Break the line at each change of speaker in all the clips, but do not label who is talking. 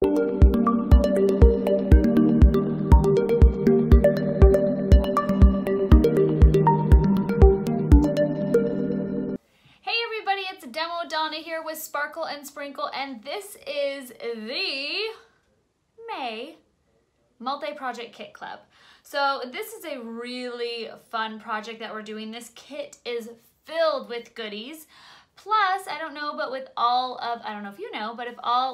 Donna here with Sparkle and Sprinkle, and this is the May Multi-Project Kit Club. So this is a really fun project that we're doing. This kit is filled with goodies. Plus, I don't know if you know, but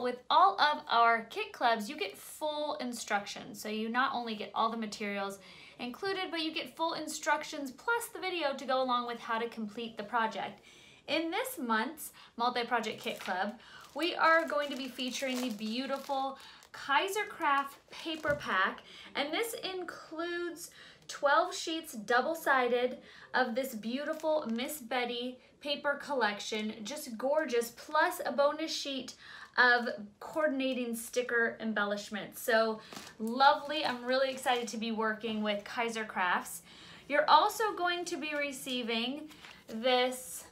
with all of our kit clubs, you get full instructions. So you not only get all the materials included, but you get full instructions plus the video to go along with how to complete the project. In this month's Multi-Project Kit Club, we are going to be featuring the beautiful KaiserCraft paper pack, and this includes 12 sheets double-sided of this beautiful Miss Betty paper collection, just gorgeous, plus a bonus sheet of coordinating sticker embellishments. So lovely. I'm really excited to be working with KaiserCrafts. You're also going to be receiving this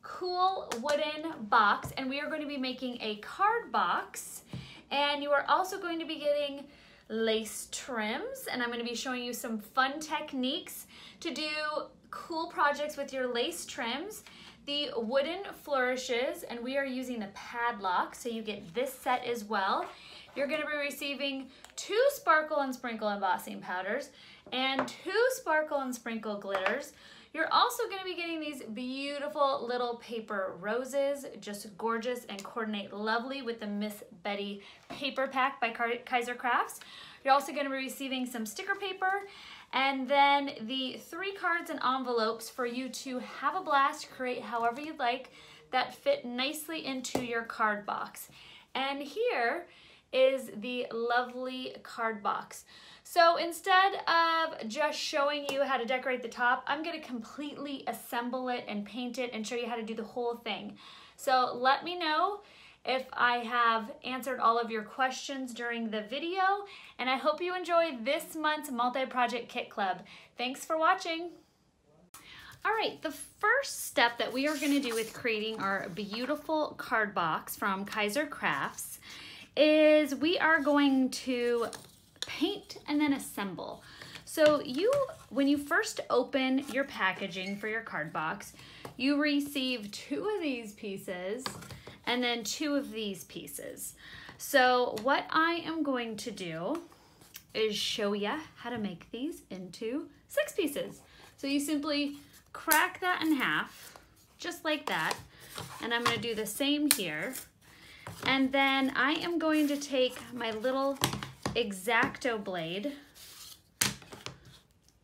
cool wooden box, and we are going to be making a card box, and you are also going to be getting lace trims, and I'm going to be showing you some fun techniques to do cool projects with your lace trims, the wooden flourishes, and we are using the Padlock, so you get this set as well. You're going to be receiving 2 Sparkle and Sprinkle embossing powders and 2 Sparkle and Sprinkle glitters. You're also going to be getting these beautiful little paper roses, just gorgeous and coordinate lovely with the Miss Betty paper pack by KaiserCrafts. You're also going to be receiving some sticker paper and then the 3 cards and envelopes for you to have a blast, create however you'd like, that fit nicely into your card box. And here is the lovely card box. So instead of just showing you how to decorate the top, I'm going to completely assemble it and paint it and show you how to do the whole thing. So let me know if I have answered all of your questions during the video, and I hope you enjoy this month's Multi-Project Kit Club. Thanks for watching. All right, the first step that we are going to do with creating our beautiful card box from KaiserCrafts is we are going to paint and then assemble. So when you first open your packaging for your card box, you receive 2 of these pieces and then 2 of these pieces. So what I am going to do is show you how to make these into 6 pieces. So you simply crack that in half, just like that, and I'm going to do the same here. And then I am going to take my little X-Acto blade,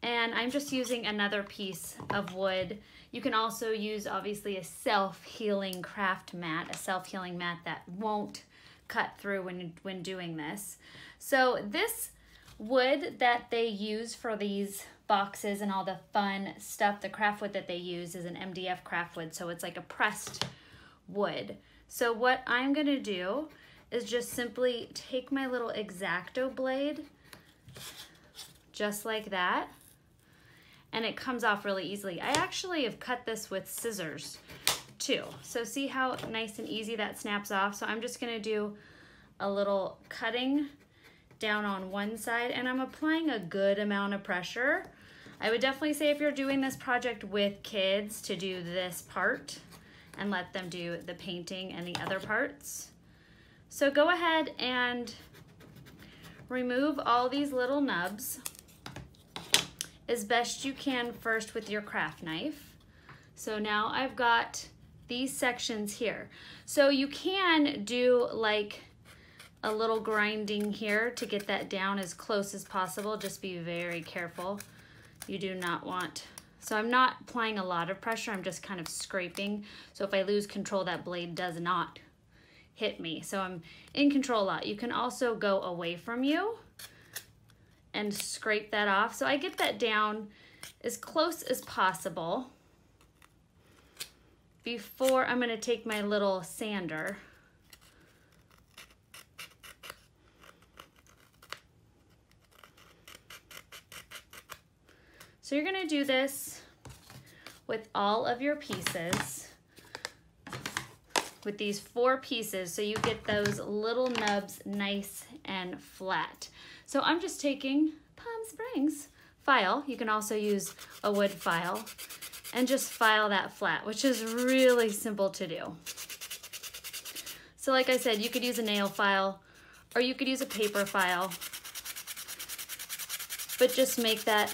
and I'm just using another piece of wood. You can also use obviously a self-healing craft mat, a self-healing mat that won't cut through when doing this. So this wood that they use for these boxes and all the fun stuff, the craft wood that they use is an MDF craft wood, so it's like a pressed wood. So what I'm going to do is just simply take my little X-Acto blade, just like that, and it comes off really easily. I actually have cut this with scissors too. So see how nice and easy that snaps off? So I'm just going to do a little cutting down on one side, and I'm applying a good amount of pressure. I would definitely say if you're doing this project with kids to do this part and let them do the painting and the other parts. So go ahead and remove all these little nubs as best you can first with your craft knife. So now I've got these sections here. So you can do like a little grinding here to get that down as close as possible. Just be very careful. You do not want, so I'm not applying a lot of pressure, I'm just kind of scraping. So if I lose control, that blade does not hit me. So I'm in control a lot. You can also go away from you and scrape that off. So I get that down as close as possible before I'm going to take my little sander. So you're going to do this with all of your pieces. with these 4 pieces so you get those little nubs nice and flat. So I'm just taking Palm Springs file. You can also use a wood file and just file that flat, which is really simple to do. So like I said, you could use a nail file or you could use a paper file, but just make that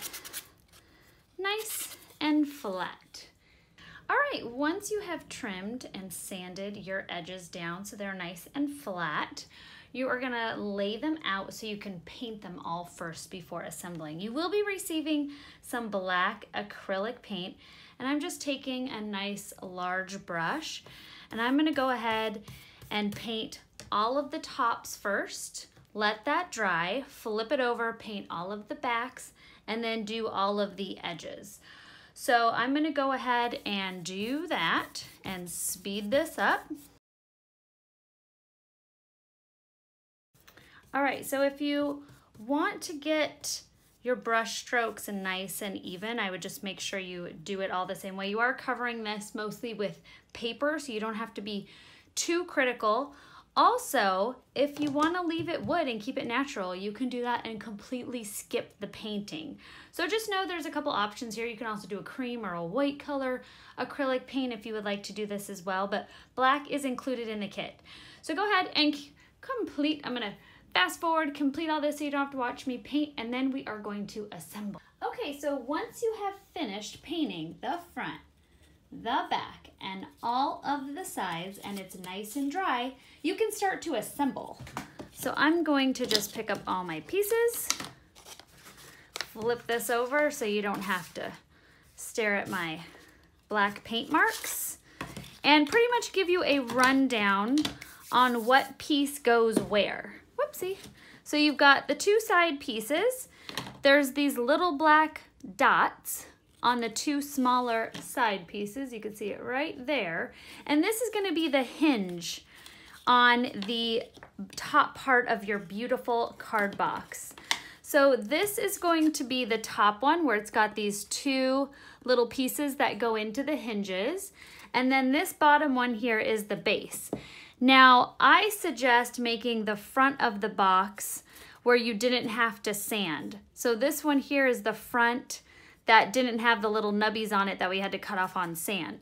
nice and flat. All right, once you have trimmed and sanded your edges down so they're nice and flat, you are gonna lay them out so you can paint them all first before assembling. You will be receiving some black acrylic paint, and I'm just taking a nice large brush, and I'm gonna go ahead and paint all of the tops first, let that dry, flip it over, paint all of the backs, and then do all of the edges. So I'm gonna go ahead and do that and speed this up. All right, so if you want to get your brush strokes nice and even, I would just make sure you do it all the same way. You are covering this mostly with paper, so you don't have to be too critical. Also, if you want to leave it wood and keep it natural, you can do that and completely skip the painting. So just know there's a couple options here. You can also do a cream or a white color acrylic paint if you would like to do this as well, but black is included in the kit. So go ahead and complete, I'm gonna fast forward, complete all this so you don't have to watch me paint, and then we are going to assemble. Okay, so once you have finished painting the front, the back, and all of the sides, and it's nice and dry, you can start to assemble. So I'm going to just pick up all my pieces, flip this over so you don't have to stare at my black paint marks, and pretty much give you a rundown on what piece goes where. Whoopsie. So you've got the 2 side pieces. There's these little black dots on the 2 smaller side pieces. You can see it right there. And this is going to be the hinge on the top part of your beautiful card box. So this is going to be the top one where it's got these 2 little pieces that go into the hinges. And then this bottom one here is the base. Now, I suggest making the front of the box where you didn't have to sand. So this one here is the front that didn't have the little nubbies on it that we had to cut off on sand.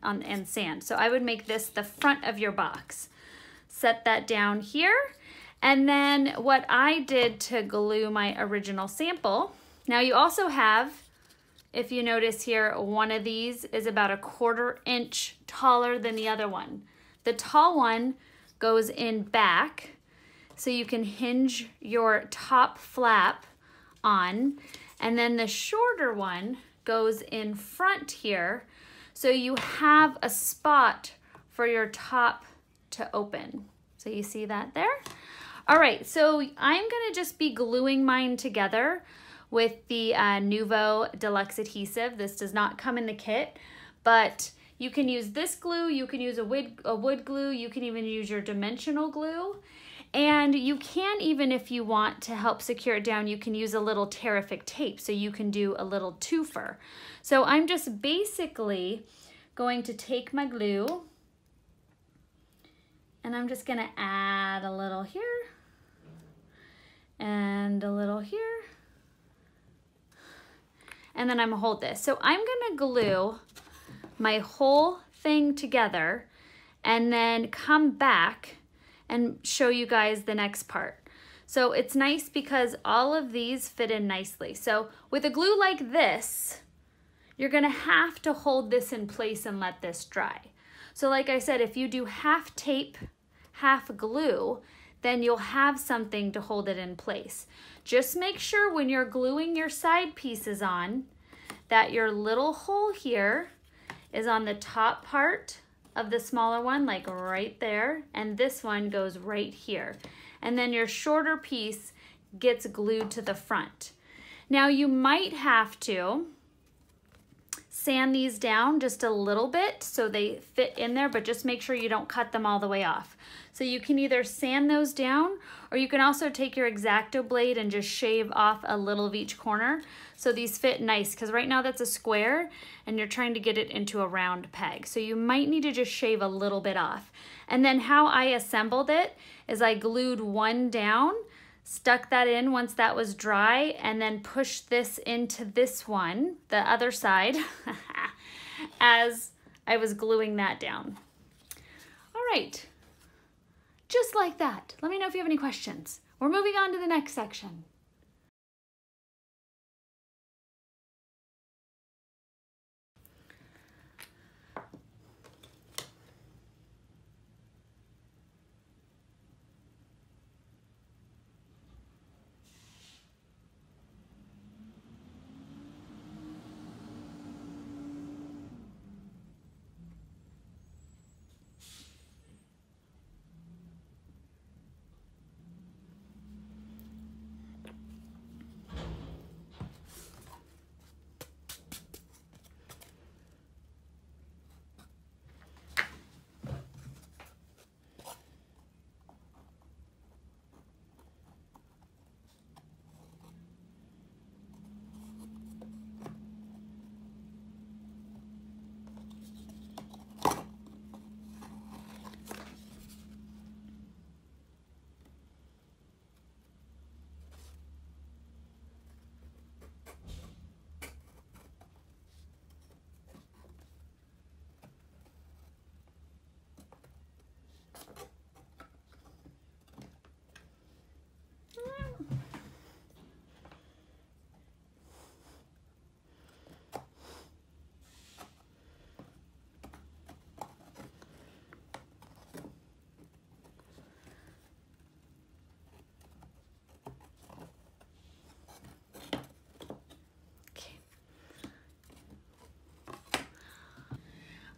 So I would make this the front of your box. Set that down here. And then what I did to glue my original sample, now you also have, if you notice here, one of these is about 1/4 inch taller than the other one. The tall one goes in back, so you can hinge your top flap on, and then the shorter one goes in front here, so you have a spot for your top to open. So you see that there? All right, so I'm gonna just be gluing mine together with the Nuvo Deluxe adhesive. This does not come in the kit, but you can use this glue, you can use a wood glue, you can even use your dimensional glue. And you can, even if you want to help secure it down, you can use a little Tear-ific tape, so you can do a little twofer. So I'm just basically going to take my glue and I'm just gonna add a little here and a little here. And then I'm gonna hold this. So I'm gonna glue my whole thing together and then come back and show you guys the next part. So it's nice because all of these fit in nicely. So with a glue like this, you're gonna have to hold this in place and let this dry. So like I said, if you do half tape, half glue, then you'll have something to hold it in place. Just make sure when you're gluing your side pieces on that your little hole here is on the top part of the smaller one, like right there, and this one goes right here. And then your shorter piece gets glued to the front. Now you might have to sand these down just a little bit so they fit in there, but just make sure you don't cut them all the way off. So you can either sand those down, or you can also take your X-Acto blade and just shave off a little of each corner so these fit nice, because right now that's a square and you're trying to get it into a round peg. So you might need to just shave a little bit off. And then how I assembled it is I glued one down, stuck that in once that was dry, and then pushed this into this one, the other side, as I was gluing that down. All right, just like that. Let me know if you have any questions. We're moving on to the next section.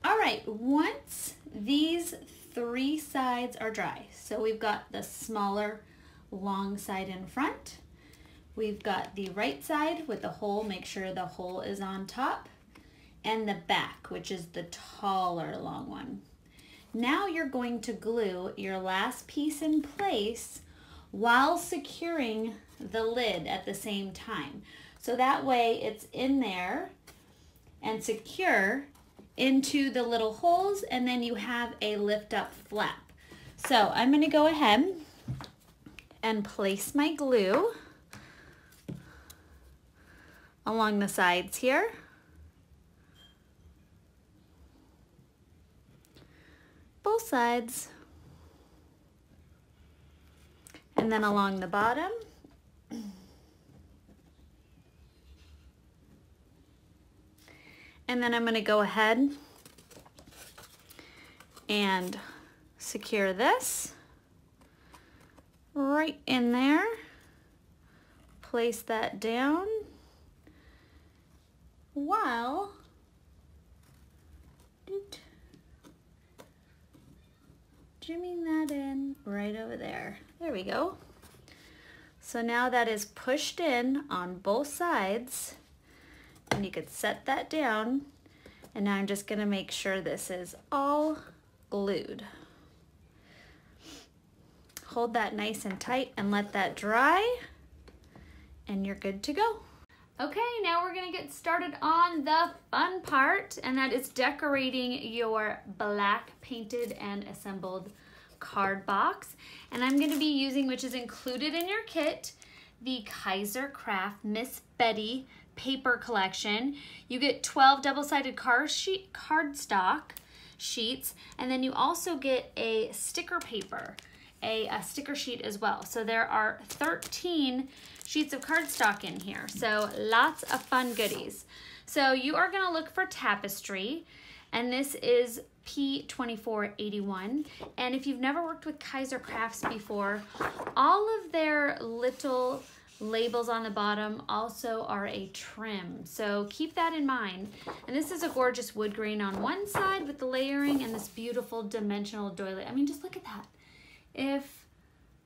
All right, once these three sides are dry, so we've got the smaller long side in front, we've got the right side with the hole, make sure the hole is on top, and the back, which is the taller long one. Now you're going to glue your last piece in place while securing the lid at the same time. So that way it's in there and secure into the little holes, and then you have a lift up flap. So I'm going to go ahead and place my glue along the sides here. Both sides. And then along the bottom. And then I'm going to go ahead and secure this right in there. Place that down while jimmying that in right over there. There we go. So now that is pushed in on both sides. And you could set that down, and now I'm just going to make sure this is all glued. Hold that nice and tight and let that dry, and you're good to go. Okay, now we're going to get started on the fun part, and that is decorating your black painted and assembled card box. And I'm going to be using, which is included in your kit, the KaiserCraft Miss Betty paper collection. You get 12 double-sided cardstock sheets, and then you also get a sticker paper, a sticker sheet as well. So there are 13 sheets of cardstock in here, so lots of fun goodies. So you are going to look for tapestry, and this is P2481. And if you've never worked with KaiserCrafts before, all of their little labels on the bottom also are a trim, so keep that in mind. And this is a gorgeous wood grain on one side with the layering and this beautiful dimensional doily. I mean, just look at that. If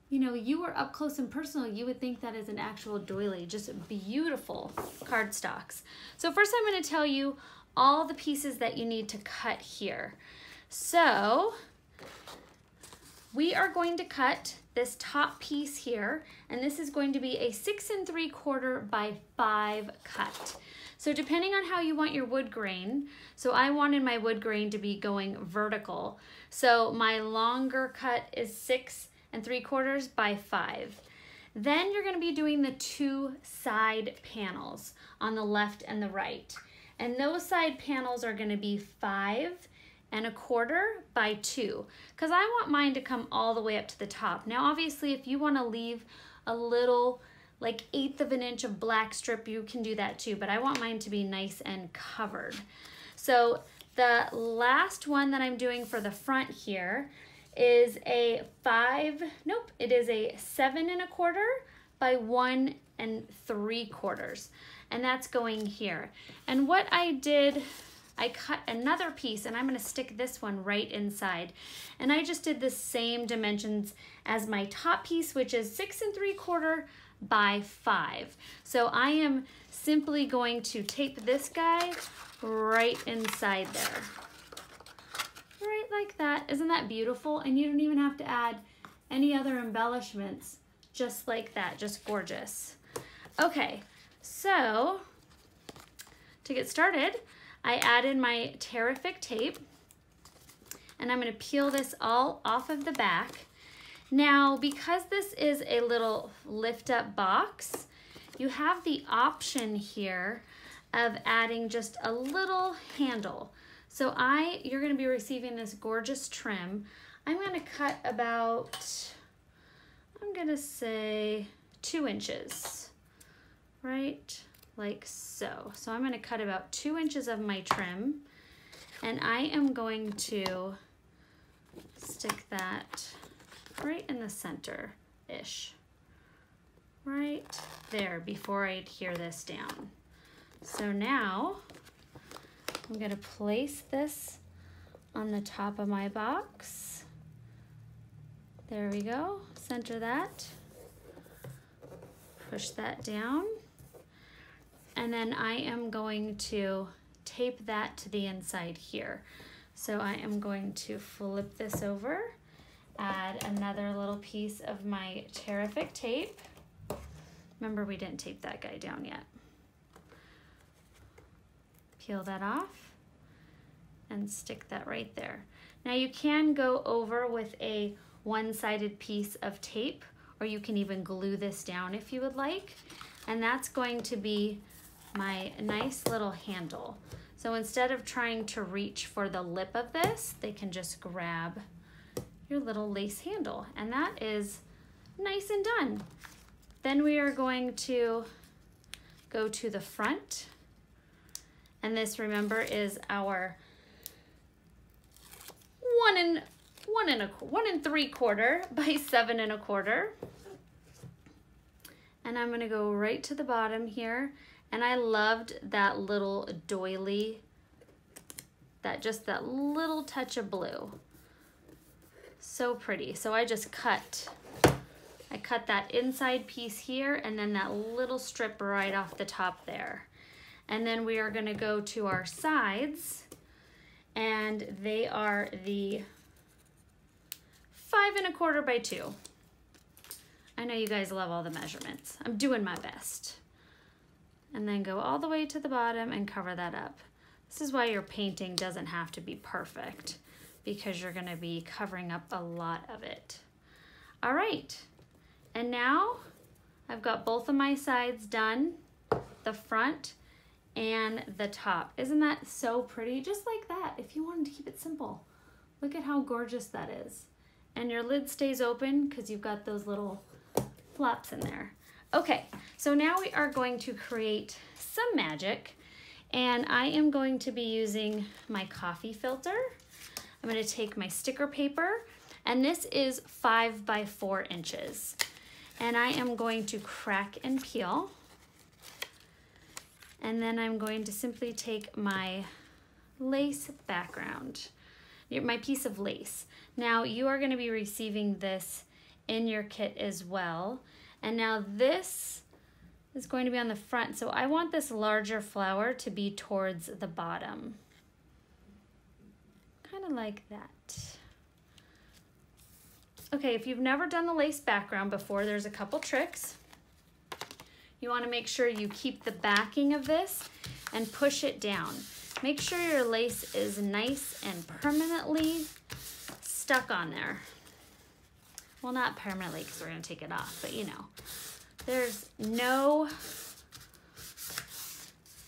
you know you were up close and personal, you would think that is an actual doily. Just beautiful cardstocks. So first I'm going to tell you all the pieces that you need to cut here. So we are going to cut this top piece here, and this is going to be a 6 3/4 by 5 cut. So depending on how you want your wood grain, so I wanted my wood grain to be going vertical. So my longer cut is 6 3/4 by 5. Then you're gonna be doing the 2 side panels on the left and the right. And those side panels are gonna be 5 1/4 by 2, because I want mine to come all the way up to the top. Now obviously if you wanna leave a little like 1/8 of an inch of black strip, you can do that too, but I want mine to be nice and covered. So the last one that I'm doing for the front here is a 7 1/4 by 1 3/4, and that's going here. And what I did, I cut another piece, and I'm gonna stick this one right inside. And I just did the same dimensions as my top piece, which is 6 3/4 by 5. So I am simply going to tape this guy right inside there. Right like that. Isn't that beautiful? And you don't even have to add any other embellishments. Just like that, just gorgeous. Okay, so to get started, I added my Tear-ific tape, and I'm gonna peel this all off of the back. Now, because this is a little lift up box, you have the option here of adding just a little handle. So you're gonna be receiving this gorgeous trim. I'm gonna cut about, I'm gonna say 2 inches, right? Like so. So I'm gonna cut about 2 inches of my trim, and I am going to stick that right in the center-ish, right there before I adhere this down. So now I'm gonna place this on the top of my box. There we go, center that, push that down. And then I am going to tape that to the inside here. So I am going to flip this over, add another little piece of my Tear-ific tape. Remember, we didn't tape that guy down yet. Peel that off and stick that right there. Now you can go over with a one-sided piece of tape, or you can even glue this down if you would like. And that's going to be my nice little handle. So instead of trying to reach for the lip of this, they can just grab your little lace handle, and that is nice and done. Then we are going to go to the front, and this, remember, is our 1 3/4 by 7 1/4. And I'm gonna go right to the bottom here. And I loved that little doily, just that little touch of blue. So pretty. So I just cut that inside piece here, and then that little strip right off the top there. And then we are gonna go to our sides, and they are the 5 1/4 by 2. I know you guys love all the measurements. I'm doing my best. And then go all the way to the bottom and cover that up. This is why your painting doesn't have to be perfect, because you're gonna be covering up a lot of it. All right, and now I've got both of my sides done, the front and the top. Isn't that so pretty? Just like that, if you wanted to keep it simple. Look at how gorgeous that is. And your lid stays open because you've got those little flaps in there. Okay, so now we are going to create some magic, and I am going to be using my coffee filter. I'm going to take my sticker paper, and this is 5 by 4 inches. And I am going to crack and peel. And then I'm going to simply take my lace background, my piece of lace. Now you are going to be receiving this in your kit as well. And now this is going to be on the front. So I want this larger flower to be towards the bottom. Kind of like that. Okay, if you've never done the lace background before, there's a couple tricks. You want to make sure you keep the backing of this and push it down. Make sure your lace is nice and permanently stuck on there. Well, not permanently because we're going to take it off, but you know, there's no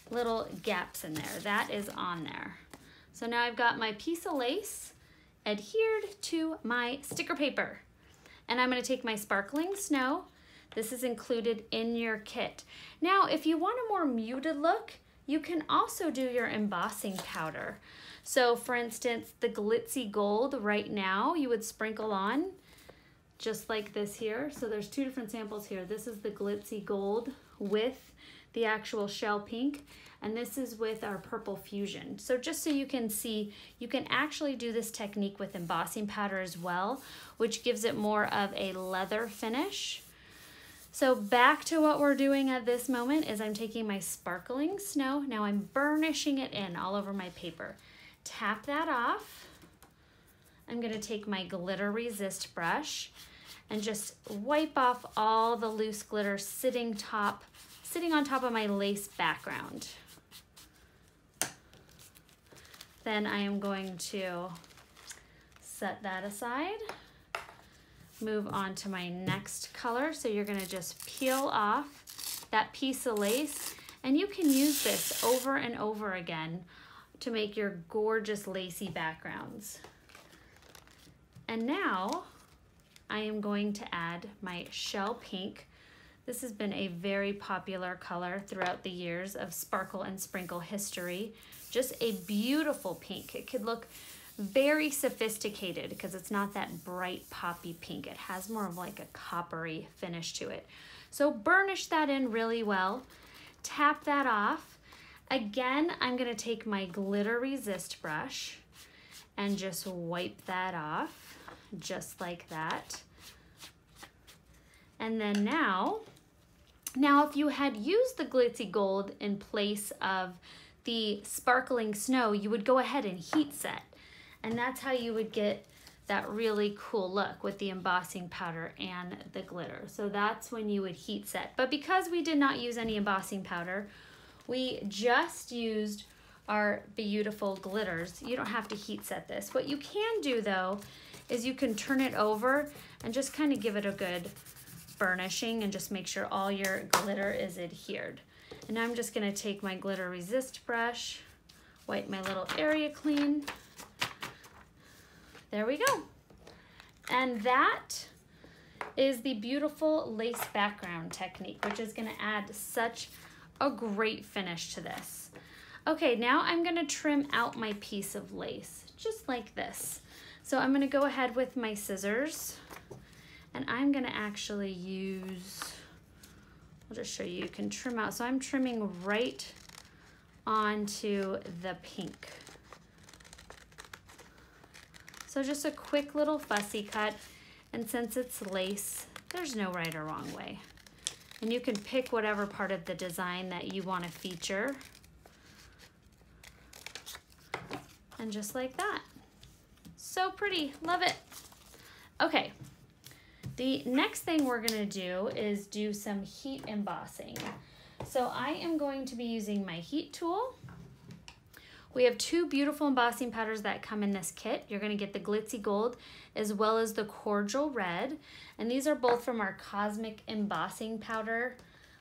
little gaps in there. That is on there. So now I've got my piece of lace adhered to my sticker paper. And I'm going to take my sparkling snow. This is included in your kit. Now, if you want a more muted look, you can also do your embossing powder. So for instance, the Glitzy Gold right now, you would sprinkle on just like this here. So there's two different samples here. This is the Glitzy Gold with the actual shell pink, and this is with our purple fusion. So just so you can see, you can actually do this technique with embossing powder as well, which gives it more of a leather finish. So back to what we're doing at this moment is I'm taking my sparkling snow. Now I'm burnishing it in all over my paper. Tap that off. I'm gonna take my glitter resist brush and just wipe off all the loose glitter sitting on top of my lace background. Then I am going to set that aside. Move on to my next color. So you're gonna just peel off that piece of lace, and you can use this over and over again to make your gorgeous lacy backgrounds. And now I am going to add my shell pink. This has been a very popular color throughout the years of Sparkle and Sprinkle history. Just a beautiful pink. It could look very sophisticated because it's not that bright poppy pink. It has more of like a coppery finish to it. So burnish that in really well. Tap that off. Again, I'm gonna take my glitter resist brush and just wipe that off, just like that. And then now if you had used the Glitzy Gold in place of the sparkling snow, you would go ahead and heat set. And that's how you would get that really cool look with the embossing powder and the glitter. So that's when you would heat set. But because we did not use any embossing powder, we just used our beautiful glitters. You don't have to heat set this. What you can do though, is you can turn it over and just kind of give it a good burnishing and just make sure all your glitter is adhered. And I'm just gonna take my glitter resist brush, wipe my little area clean. There we go. And that is the beautiful lace background technique, which is gonna add such a great finish to this. Okay, now I'm gonna trim out my piece of lace, just like this. So I'm gonna go ahead with my scissors, and I'm gonna actually use, I'll just show you, you can trim out. So I'm trimming right onto the pink. So just a quick little fussy cut, and since it's lace, there's no right or wrong way. And you can pick whatever part of the design that you want to feature. And just like that. So pretty, love it. Okay, the next thing we're gonna do is do some heat embossing. So I am going to be using my heat tool. We have two beautiful embossing powders that come in this kit. You're gonna get the Glitzy Gold as well as the Cordial Red. And these are both from our Cosmic Embossing Powder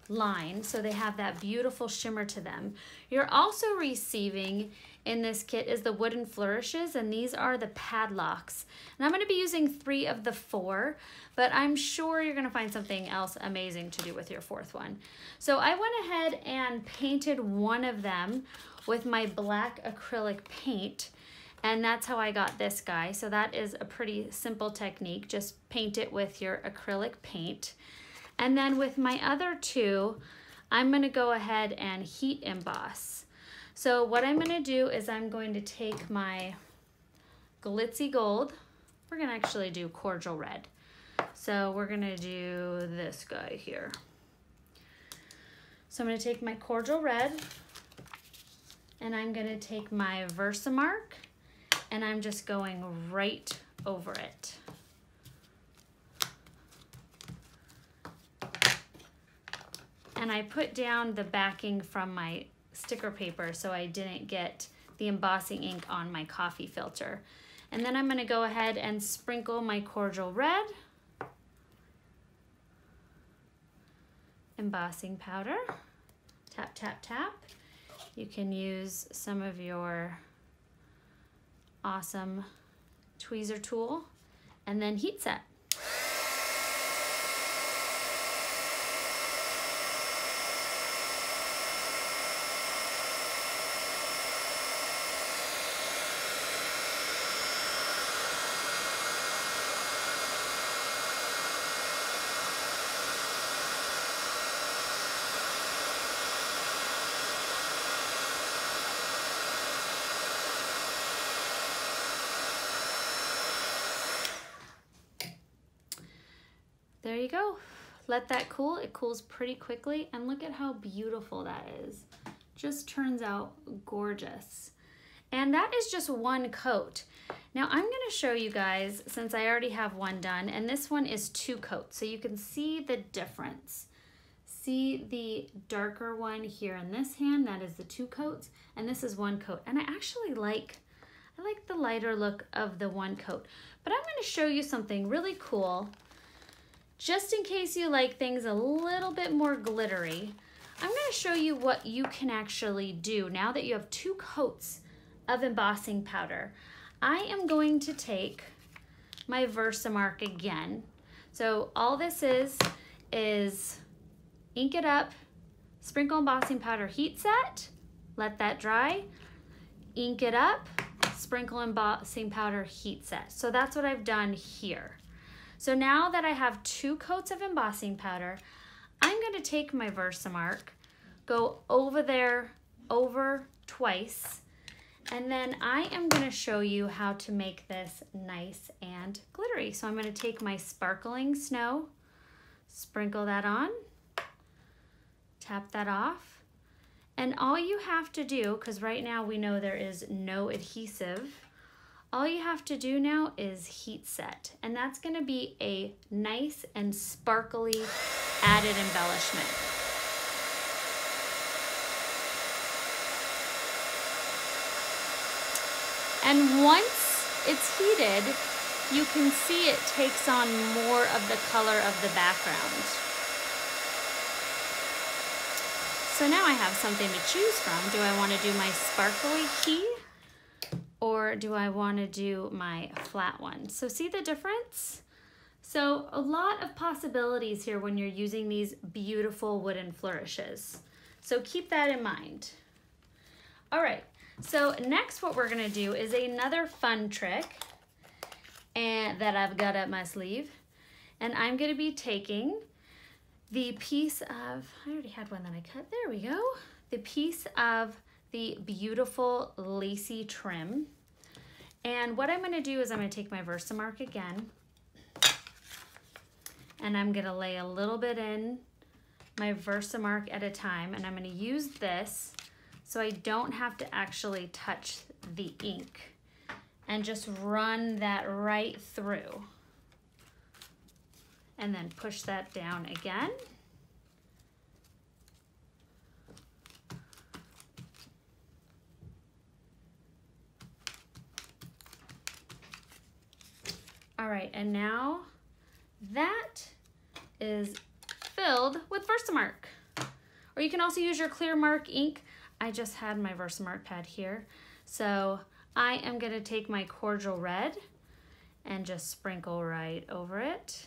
line. So they have that beautiful shimmer to them. You're also receiving in this kit is the wooden flourishes, and these are the padlocks. And I'm gonna be using 3 of the 4, but I'm sure you're gonna find something else amazing to do with your 4th one. So I went ahead and painted one of them with my black acrylic paint, and that's how I got this guy. So that is a pretty simple technique. Just paint it with your acrylic paint. And then with my other 2, I'm gonna go ahead and heat emboss. So what I'm gonna do is I'm going to take my Glitzy Gold. We're gonna actually do Cordial Red. So we're gonna do this guy here. So I'm going to take my Cordial Red and I'm going to take my VersaMark and I'm just going right over it. And I put down the backing from my sticker paper so I didn't get the embossing ink on my coffee filter. And then I'm going to go ahead and sprinkle my Cordial Red embossing powder. Tap, tap, tap. You can use some of your awesome tweezer tool and then heat set. There you go. Let that cool. It cools pretty quickly and look at how beautiful that is. Just turns out gorgeous. And that is just one coat. Now I'm going to show you guys, since I already have one done, and this one is 2 coats, so you can see the difference. See the darker one here in this hand, that is the 2 coats, and this is 1 coat. And I actually like the lighter look of the 1 coat. But I'm going to show you something really cool. Just in case you like things a little bit more glittery, I'm going to show you what you can actually do now that you have 2 coats of embossing powder. I am going to take my VersaMark again. So all this is ink it up, sprinkle embossing powder, heat set, let that dry, ink it up, sprinkle embossing powder, heat set. So that's what I've done here. So now that I have 2 coats of embossing powder, I'm going to take my VersaMark, go over there, over twice, and then I am going to show you how to make this nice and glittery. So I'm going to take my sparkling snow, sprinkle that on, tap that off, and all you have to do, because right now we know there is no adhesive, all you have to do now is heat set, and that's going to be a nice and sparkly added embellishment. And once it's heated, you can see it takes on more of the color of the background. So now I have something to choose from. Do I want to do my sparkly key? Or do I want to do my flat one? So see the difference? So a lot of possibilities here when you're using these beautiful wooden flourishes. So keep that in mind. All right, so next what we're gonna do is another fun trick that I've got up my sleeve. And I'm gonna be taking the piece of, I already had one that I cut, there we go. The piece of the beautiful lacy trim. And what I'm going to do is I'm going to take my VersaMark again and I'm going to lay a little bit in my VersaMark at a time, and I'm going to use this so I don't have to actually touch the ink and just run that right through and then push that down again. All right, and now that is filled with VersaMark. Or you can also use your clear mark ink. I just had my VersaMark pad here. So I am gonna take my Cordial Red and just sprinkle right over it.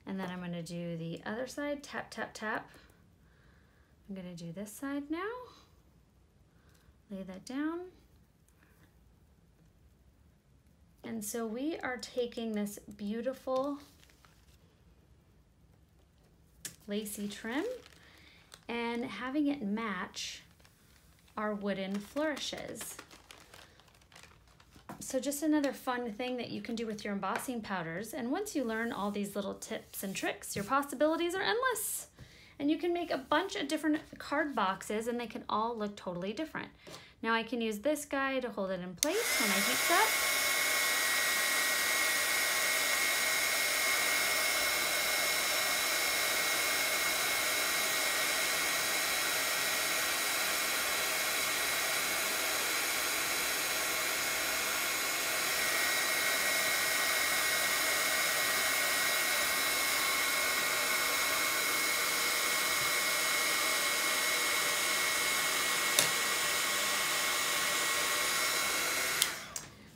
And then I'm gonna do the other side, tap, tap, tap. I'm gonna do this side now. Lay that down. And so we are taking this beautiful lacy trim and having it match our wooden flourishes. So just another fun thing that you can do with your embossing powders. And once you learn all these little tips and tricks, your possibilities are endless. And you can make a bunch of different card boxes and they can all look totally different. Now I can use this guy to hold it in place when I heat set.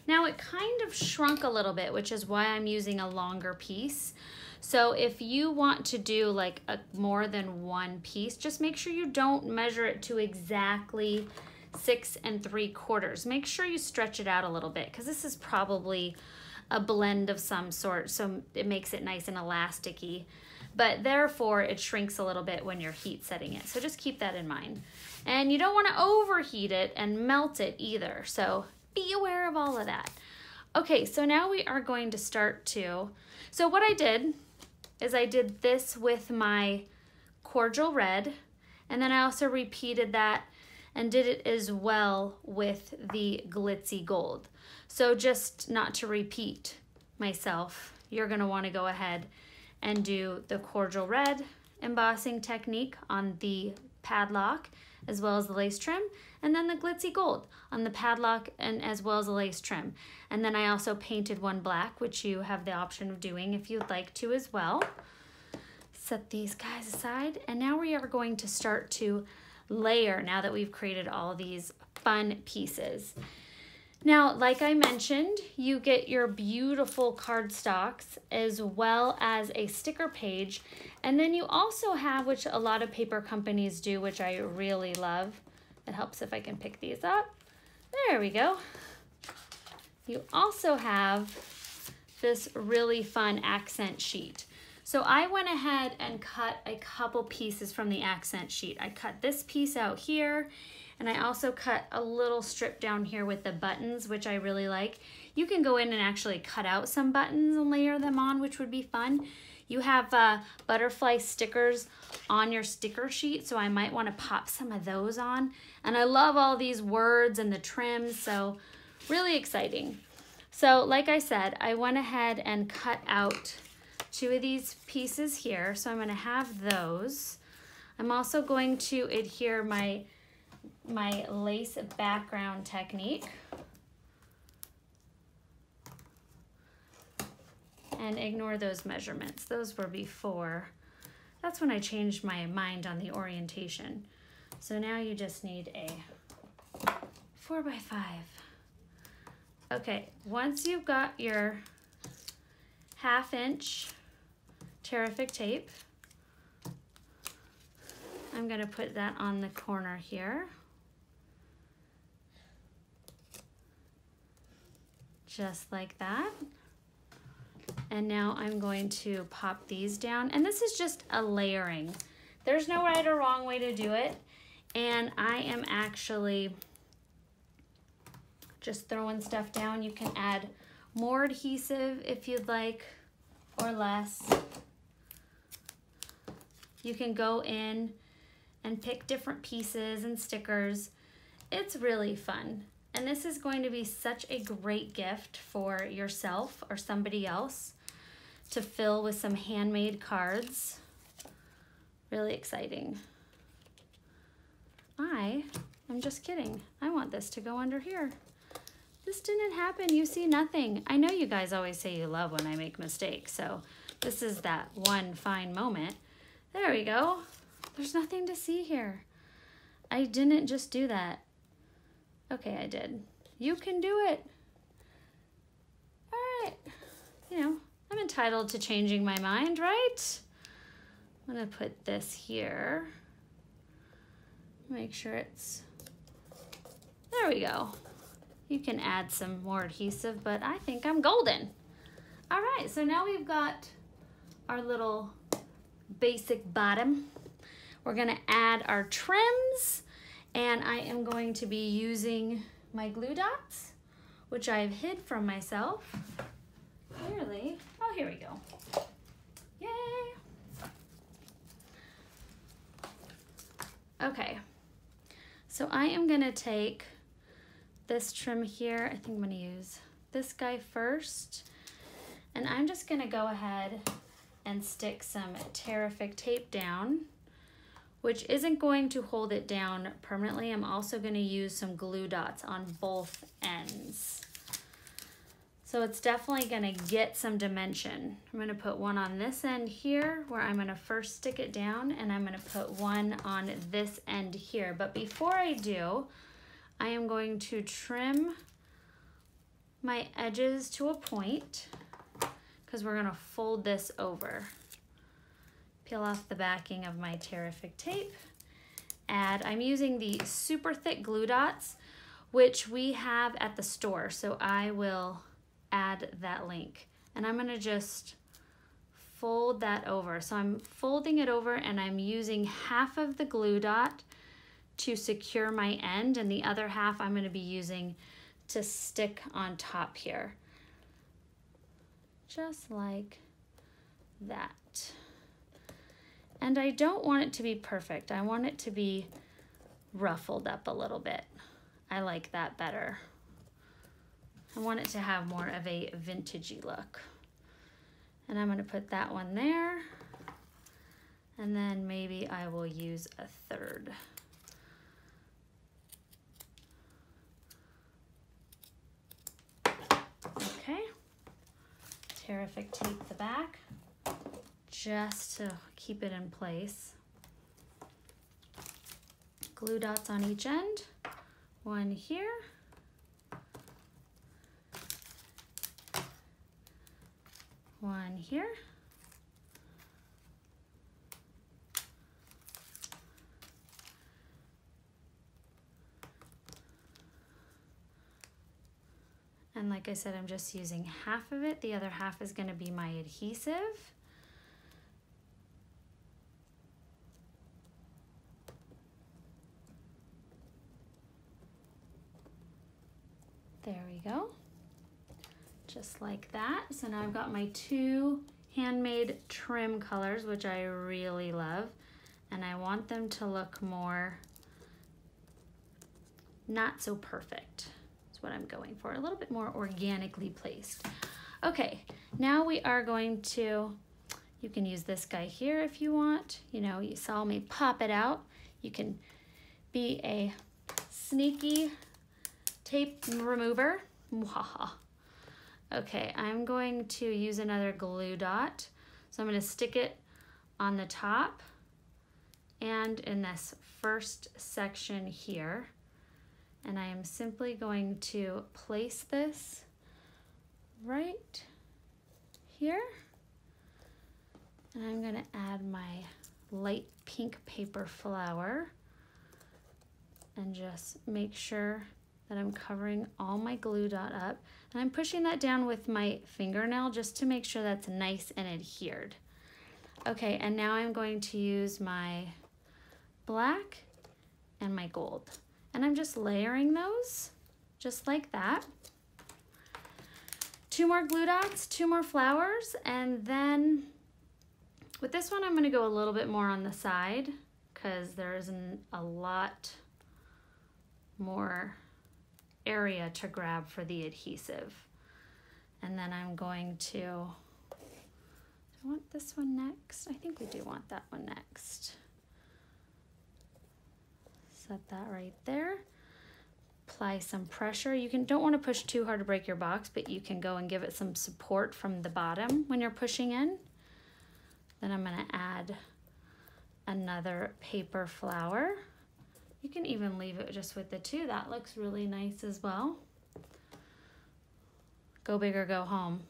Now it kind of shrunk a little bit, which is why I'm using a longer piece. So if you want to do like more than one piece, just make sure you don't measure it to exactly 6 3/4. Make sure you stretch it out a little bit because this is probably a blend of some sort, so it makes it nice and elasticy, but therefore it shrinks a little bit when you're heat setting it. So just keep that in mind. And you don't want to overheat it and melt it either, so be aware of all of that. Okay, so now we are going to start to, so what I did is I did this with my Cordial Red, and then I also repeated that and did it as well with the Glitzy Gold. So just not to repeat myself, you're gonna wanna go ahead and do the Cordial Red embossing technique on the padlock as well as the lace trim, and then the Glitzy Gold on the padlock and as well as the lace trim. And then I also painted one black, which you have the option of doing if you'd like to as well. Set these guys aside, and now we are going to start to layer now that we've created all these fun pieces. Now, like I mentioned, you get your beautiful cardstocks as well as a sticker page. And then you also have, which a lot of paper companies do, which I really love. It helps if I can pick these up. There we go. You also have this really fun accent sheet. So I went ahead and cut a couple pieces from the accent sheet. I cut this piece out here, and I also cut a little strip down here with the buttons, which I really like. You can go in and actually cut out some buttons and layer them on, which would be fun. You have butterfly stickers on your sticker sheet, so I might want to pop some of those on. And I love all these words and the trims, so really exciting. So like I said, I went ahead and cut out 2 of these pieces here, so I'm going to have those. I'm also going to adhere my lace background technique. And ignore those measurements. Those were before. That's when I changed my mind on the orientation. So now you just need a 4x5. Okay, once you've got your 1/2 inch Tear-ific tape, I'm gonna put that on the corner here. Just like that. And now I'm going to pop these down. And this is just a layering. There's no right or wrong way to do it. And I am actually just throwing stuff down. You can add more adhesive if you'd like, or less. You can go in and pick different pieces and stickers. It's really fun. And this is going to be such a great gift for yourself or somebody else to fill with some handmade cards. Really exciting. I'm just kidding. I want this to go under here. This didn't happen. You see nothing. I know you guys always say you love when I make mistakes, so this is that one fine moment. There we go. There's nothing to see here. I didn't just do that. Okay, I did. You can do it. All right. You know, I'm entitled to changing my mind, right? I'm gonna put this here. Make sure it's, there we go. You can add some more adhesive, but I think I'm golden. All right, so now we've got our little basic bottom. We're gonna add our trims, and I am going to be using my glue dots, which I've hid from myself. Clearly, oh, here we go. Yay.
Okay, so I am gonna take this trim here. I think I'm gonna use this guy first. And I'm just gonna go ahead and stick some Tear-ific tape down, which isn't going to hold it down permanently. I'm also gonna use some glue dots on both ends. So it's definitely gonna get some dimension. I'm gonna put one on this end here where I'm gonna first stick it down, and I'm gonna put one on this end here. But before I do, I am going to trim my edges to a point because we're gonna fold this over. Peel off the backing of my Tear-ific tape. I'm using the super thick glue dots, which we have at the store, so I will add that link. And I'm gonna just fold that over. So I'm folding it over and I'm using half of the glue dot to secure my end, and the other half I'm gonna be using to stick on top here. Just like that. And I don't want it to be perfect. I want it to be ruffled up a little bit. I like that better. I want it to have more of a vintagey look. And I'm gonna put that one there. And then maybe I will use a third. Okay. Tear-ific tape the back just to keep it in place. Glue dots on each end, one here, one here, and like I said, I'm just using half of it. The other half is going to be my adhesive. There we go, just like that. So now I've got my two handmade trim colors, which I really love, and I want them to look more not so perfect. That's what I'm going for, a little bit more organically placed. Okay, now we are going to, you can use this guy here if you want. You know, you saw me pop it out. You can be a sneaky tape remover. Okay, I'm going to use another glue dot. So I'm going to stick it on the top and in this first section here. And I am simply going to place this right here. And I'm going to add my light pink paper flower and just make sure that I'm covering all my glue dot up. And I'm pushing that down with my fingernail just to make sure that's nice and adhered. Okay, and now I'm going to use my black and my gold. And I'm just layering those, just like that. Two more glue dots, two more flowers, and then with this one I'm gonna go a little bit more on the side because there isn't a lot more area to grab for the adhesive. And then I'm going to, do I want this one next? I think we do want that one next. Set that right there. Apply some pressure. You don't want to push too hard to break your box, but you can go and give it some support from the bottom when you're pushing in. Then I'm going to add another paper flower. You can even leave it just with the two. That looks really nice as well. Go big or go home.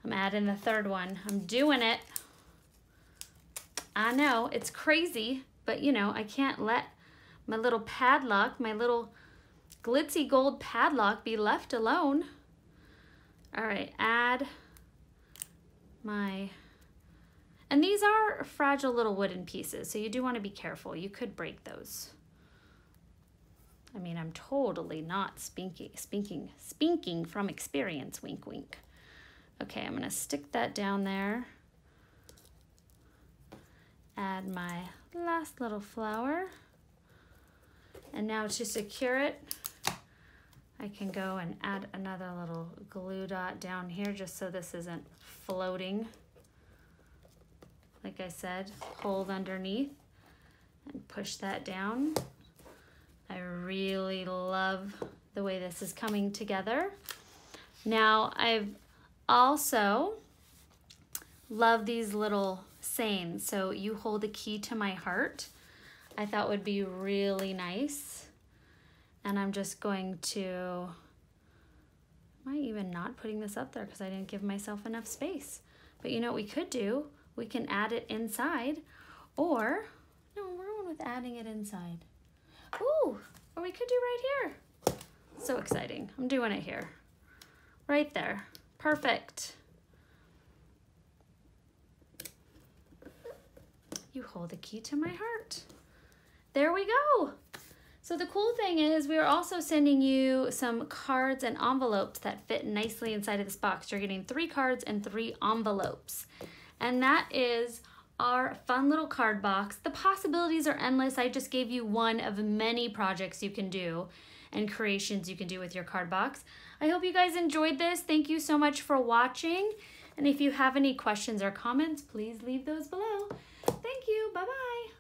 I'm adding the third one. I'm doing it. I know, it's crazy, but you know, I can't let my little padlock, my little glitzy gold padlock be left alone. All right, add my, and these are fragile little wooden pieces, so you do want to be careful. You could break those. I mean, I'm totally not speaking from experience, wink, wink. Okay, I'm gonna stick that down there. Add my last little flower. And now to secure it, I can go and add another little glue dot down here just so this isn't floating. Like I said, hold underneath and push that down. I really love the way this is coming together. Now I've also love these little sayings. So you hold the key to my heart. I thought would be really nice. And I'm just going to, am I even not putting this up there because I didn't give myself enough space? But you know what we could do? We can add it inside, or, no, we're going with adding it inside. Ooh, or we could do right here. So exciting. I'm doing it here. Right there. Perfect. You hold the key to my heart. There we go. So the cool thing is we are also sending you some cards and envelopes that fit nicely inside of this box. You're getting 3 cards and 3 envelopes. And that is our fun little card box. The possibilities are endless. I just gave you one of many projects you can do and creations you can do with your card box. I hope you guys enjoyed this. Thank you so much for watching. And if you have any questions or comments, please leave those below. Thank you. Bye-bye.